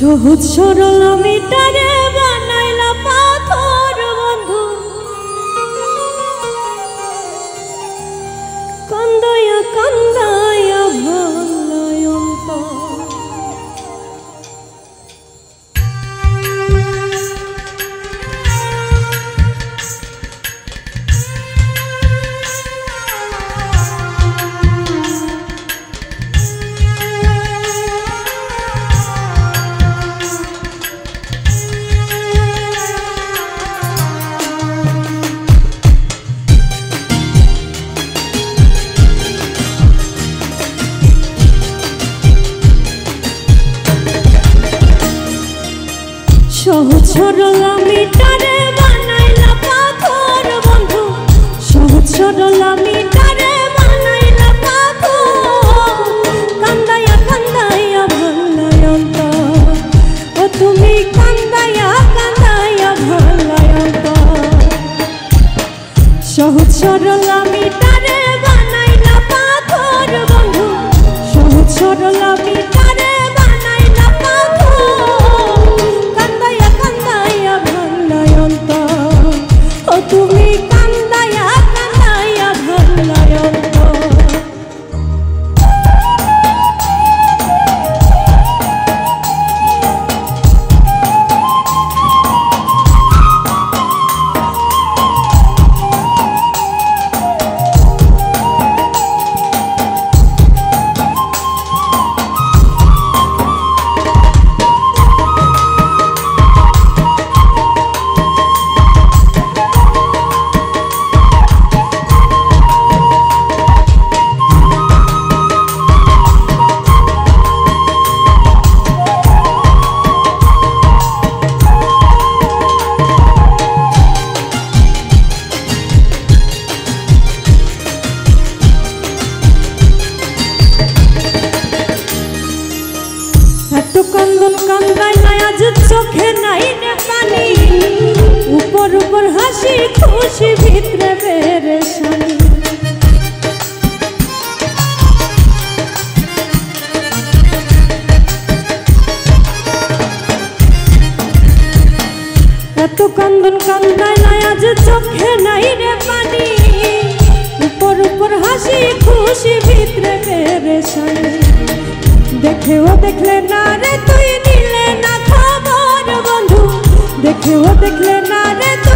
সহজ সরল মিটারে বানাইলা পাথর বন্ধু, কান্দায়া কান্দায়া ভাঙলায় অন্তর। সহজ সরল মিটারে বানাইলা পাথর বন্ধু, সহজ সরল মিটারে বানাইলা পাথর, কান্দায়া কান্দায়া ভাঙলায় অন্তর। ও তুমি কান্দায়া কান্দায়া ভাঙলায় অন্তর। সহজ সরল মিটারে বানাইলা পাথর বন্ধু, সহজ সরল মিটারে বানাইলা পাথর, কান্দায়া কান্দায়া ভাঙলায় অন্তর। ও তুমি কান্দায়া কান্দায়া ভাঙলায় অন্তর। এত কান্দন কান্দাই নাই আজ চোখে নাই রে পানি, উপর উপর হাসি খুশি ভিতরে পেরেশানি। এত কান্দন কান্দাই নাই আজ চোখে নাই রে পানি, উপর উপর হাসি খুশি ভিতরে পেরেশানি। দেখেও দেখলে না রে তুই নিলে না খবর বন্ধু, দেখেও দেখলে না রে তুই